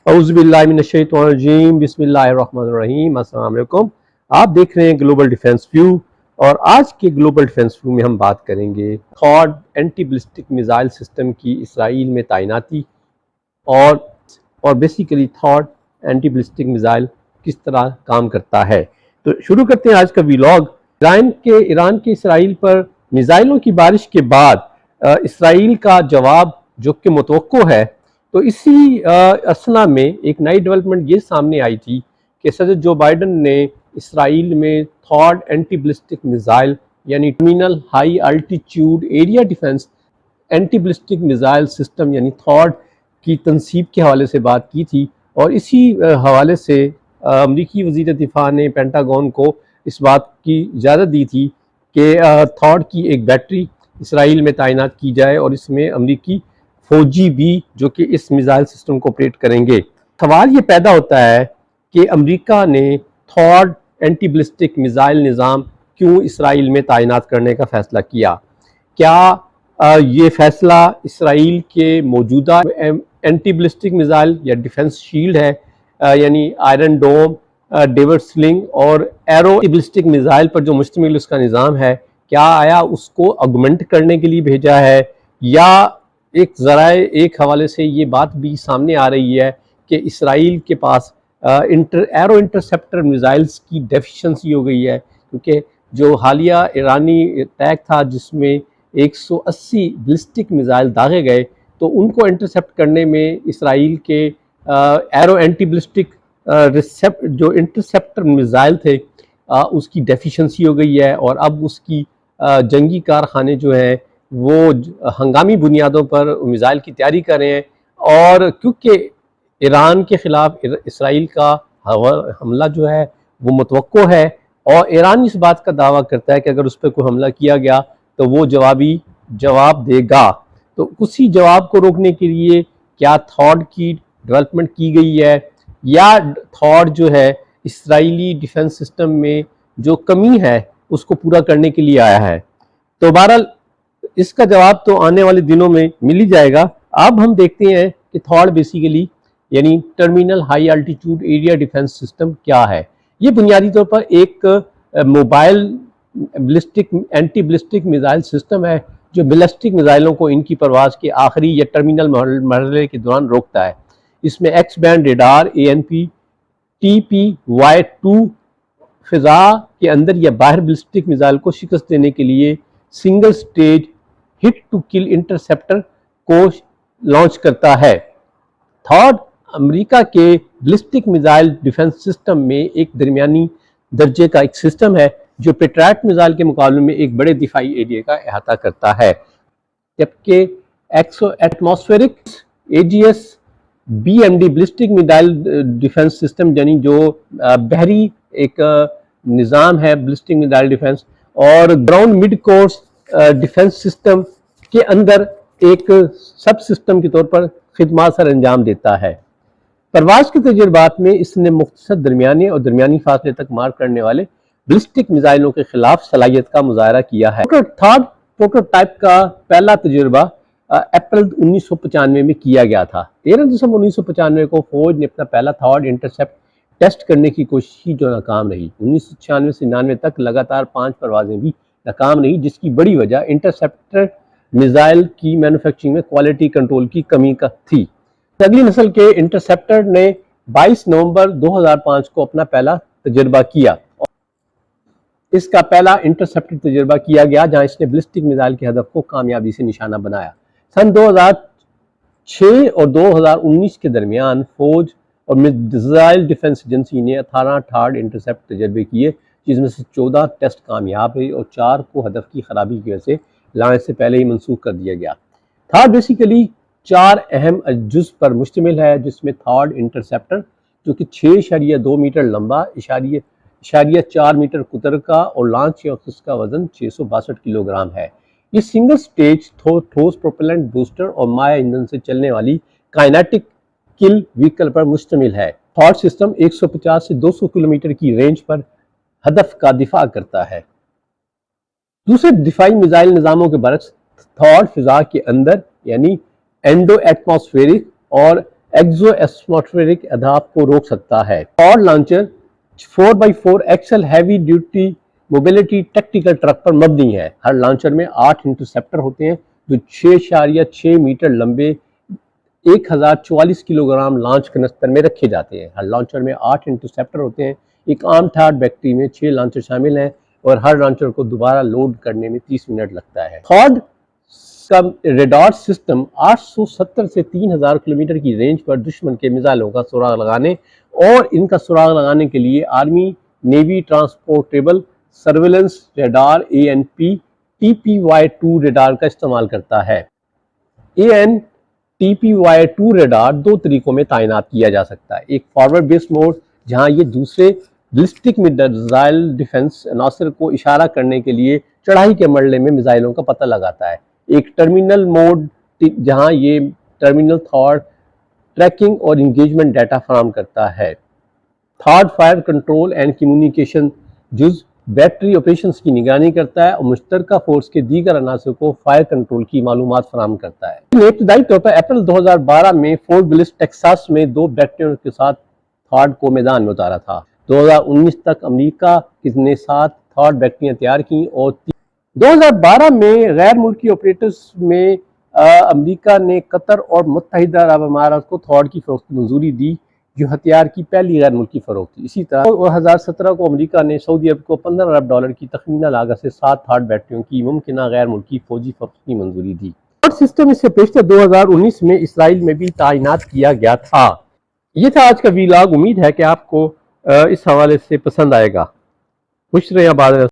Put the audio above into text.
اعوذ باللہ من الشیطان الرجیم، بسم اللہ الرحمن الرحیم۔ السلام علیکم، آپ دیکھ رہے ہیں گلوبل ڈیفنس ویو، اور آج کے گلوبل ڈیفنس ویو میں ہم بات کریں گے تھاڈ اینٹی بلسٹک میزائل سسٹم کی اسرائیل میں تعیناتی اور بیسیکلی تھاڈ اینٹی بلسٹک میزائل کس طرح کام کرتا ہے۔ تو شروع کرتے ہیں آج کا ویلاگ۔ ایران کے اسرائیل پر میزائلوں کی بارش کے بعد اسرائیل کا جواب جو کہ متوقع ہے، تو اسی اثنا میں ایک نئی ڈیولپمنٹ یہ سامنے آئی تھی کہ صدر جو بائیڈن نے اسرائیل میں تھاڈ اینٹی بلسٹک میزائل یعنی terminal high altitude area defence anti ballistic missile system یعنی تھاڈ کی تنصیب کے حوالے سے بات کی تھی، اور اسی حوالے سے امریکی وزیر دفاع نے پینٹاگون کو اس بات کی اجازت دی تھی کہ تھاڈ کی ایک بیٹری اسرائیل میں تعینات کی جائے، اور اس میں امریکی فوجی بھی جو کہ اس میزائل سسٹم کو آپریٹ کریں گے۔ سوال یہ پیدا ہوتا ہے کہ امریکہ نے تھاڈ اینٹی بلسٹک میزائل نظام کیوں اسرائیل میں تعینات کرنے کا فیصلہ کیا؟ کیا یہ فیصلہ اسرائیل کے موجودہ اینٹی بلسٹک میزائل یا ڈیفنس شیلڈ ہے، یعنی آئرن ڈوم، ڈیوڈ سلنگ اور ایرو بلسٹک میزائل پر جو مشتمل اس کا نظام ہے، کیا آیا اس کو آگمنٹ کرنے کے لیے بھیجا ہے، یا ایک حوالے سے یہ بات بھی سامنے آ رہی ہے کہ اسرائیل کے پاس ایرو انٹرسیپٹر میزائلز کی ڈیفیشنسی ہو گئی ہے، کیونکہ جو حالیہ ایرانی اٹیک تھا جس میں 180 بلسٹک میزائل داغے گئے، تو ان کو انٹرسیپٹ کرنے میں اسرائیل کے ایرو اینٹی بلسٹک جو انٹرسیپٹر میزائل تھے اس کی ڈیفیشنسی ہو گئی ہے، اور اب اس کی جنگی کارخانے جو ہیں وہ ہنگامی بنیادوں پر میزائل کی تیاری کر رہے ہیں، اور کیونکہ ایران کے خلاف اسرائیل کا حملہ جو ہے وہ متوقع ہے، اور ایران اس بات کا دعویٰ کرتا ہے کہ اگر اس پہ کوئی حملہ کیا گیا تو وہ جواب دے گا۔ تو اسی جواب کو روکنے کے لیے کیا تھاڈ کی ڈیولپمنٹ کی گئی ہے، یا تھاڈ جو ہے اسرائیلی ڈیفنس سسٹم میں جو کمی ہے اس کو پورا کرنے کے لیے آیا ہے؟ تو بہرحال اس کا جواب تو آنے والے دنوں میں مل ہی جائے گا۔ اب ہم دیکھتے ہیں کہ تھاڈ بیسیکلی یعنی terminal high altitude area defence system کیا ہے۔ یہ بنیادی طور پر ایک mobile anti ballistic missile system ہے جو بلسٹک میزائلوں کو ان کی پرواز کے آخری یا ٹرمینل مرحلے کے دوران روکتا ہے۔ اس میں x band radar ANP TPY-2 فضا کے اندر یا باہر بلسٹک میزائل کو شکست دینے کے لیے single stage hit to kill انٹرسیپٹر کو لانچ کرتا ہے۔ تھاڈ امریکہ کے بلسٹک میزائل ڈیفنس سسٹم میں ایک درمیانی درجے کا ایک سسٹم ہے جو پیٹرائٹ میزائل کے مقابلے میں ایک بڑے دفاعی ایریا کا احاطہ کرتا ہے، جبکہ atmospheric AGS BMD ballistic missile defence system یعنی جو بحری ایک نظام ہے بلسٹک میزائل ڈیفنس، اور ground mid course defence system کے اندر ایک سب سسٹم کے طور پر خدمات سر انجام دیتا ہے۔ پرواز کے تجربات میں اس نے مختصر درمیانے اور درمیانی فاصلے تک مار کرنے والے بلسٹک میزائلوں کے خلاف صلاحیت کا مظاہرہ کیا ہے۔ تھاڈ پروٹوٹائپ کا پہلا تجربہ اپریل 1995 میں کیا گیا تھا۔ 13 دسمبر 1995 کو فوج نے اپنا پہلا تھاڈ انٹرسیپٹ ٹیسٹ کرنے کی کوشش کی جو ناکام رہی۔ 1996 سے 99 تک لگاتار 5 پروازیں بھی ناکام رہی، جس کی بڑی وجہ انٹرسیپٹر میزائل کی مینوفیکچرنگ میں کوالٹی کنٹرول کی کمی کا تھی۔ اگلی نسل کے انٹرسیپٹر نے 22 نومبر 2005 کو اپنا پہلا تجربہ کیا۔ اس کا پہلا انٹرسیپٹر تجربہ کیا گیا جہاں اس نے بلسٹک میزائل کے ہدف کو کامیابی سے نشانہ بنایا۔ سن 2006 اور 2019 کے درمیان فوج اور میزائل ڈیفنس ایجنسی نے 18 تھاڈ انٹرسیپٹ تجربے کیے، جس میں سے 14 ٹیسٹ کامیاب رہے اور 4 کو ہدف کی خرابی کی وجہ سے لانچ سے پہلے ہی منسوخ کر دیا گیا۔ تھاڈ بیسیکلی 4 اہم جز پر مشتمل ہے، جس میں تھاڈ انٹرسیپٹر جو کہ 6.2 میٹر لمبا، 4 میٹر قطر کا اور لانچ وقت اس کا وزن 662 کلو گرام ہے۔ یہ سنگل سٹیج ٹھوس پروپیلنٹ بوسٹر اور مائع ایندھن سے چلنے والی کائنیٹک کل وہیکل پر مشتمل ہے۔ تھاڈ سسٹم 150 سے 200 کلومیٹر کی رینج پر ہدف کا دفاع کرتا ہے۔ دوسرے دفاعی میزائل نظاموں کے برعکس تھاڈ فضا کے اندر یعنی اینڈو ایٹماسفیرک اور ایگزو ایٹماسفیرک اہداف کو روک سکتا ہے۔ تھاڈ launcher 4x4 axle heavy duty mobility tactical truck پر مبنی ہے۔ ہر لانچر میں 8 انٹرسیپٹر ہوتے ہیں جو 6.6 میٹر لمبے 1044 کلوگرام لانچ کنستر میں رکھے جاتے ہیں۔ ہر لانچر میں 8 انٹرسیپٹر ہوتے ہیں۔ ایک عام تھاڈ بیٹری میں 6 لانچر شامل ہیں اور ہر لانچر کو دوبارہ لوڈ کرنے میں 30 منٹ لگتا ہے۔ تھاڈ کا ریڈار سسٹم 870 سے 3000 کلومیٹر کی رینج پر دشمن کے میزائلوں کا سراغ لگانے اور ان کا سراغ لگانے کے لیے army navy transportable surveillance radar ANP TPY-2 radar کا استعمال کرتا ہے۔ TPY-2 ریڈار 2 طریقوں میں تعینات کیا جا سکتا ہے۔ ایک فارورڈ بیس موڈ جہاں یہ دوسرے بلسٹک میزائل ڈیفنس عناصر کو اشارہ کرنے کے لیے چڑھائی کے مرحلے میں میزائلوں کا پتہ لگاتا ہے۔ ایک ٹرمینل موڈ جہاں یہ ٹرمینل تھاڈ ٹریکنگ اور انگیجمنٹ ڈیٹا فراہم کرتا ہے۔ تھاڈ فائر کنٹرول اینڈ کمیونیکیشن جز بیٹری آپریشنز کی نگرانی کرتا ہے اور مشترکہ فورس کے دیگر عناصر کو فائر کنٹرول کی معلومات فراہم کرتا ہے۔ ابتدائی طور پر اپریل 2012 میں فورٹ بلس ٹیکساس میں 2 بیٹریوں کے ساتھ تھاڈ کو میدان میں اتارا تھا۔ 2019 تک امریکہ نے 7 تھاڈ بیٹریاں تیار کیں اور 2012 میں غیر ملکی آپریٹرز میں امریکہ نے قطر اور متحدہ عرب امارات کو تھاڈ کی فروخت کی منظوری دی جو ہتھیار کی پہلی غیر ملکی فروخت تھی۔ اسی طرح 2017 کو امریکہ نے سعودی عرب کو $15 ارب کی تخمینہ لاگت سے 7 تھاڈ بیٹریوں کی ممکنہ غیر ملکی فوجی فروخت کی منظوری دی۔ تھاڈ سسٹم اس سے پیشتر 2019 میں اسرائیل میں بھی تعینات کیا گیا تھا۔ یہ تھا آج کا ویلاگ۔ امید ہے کہ آپ کو اس حوالے سے پسند آئے گا۔ خوش رہیں، آباد رہیں۔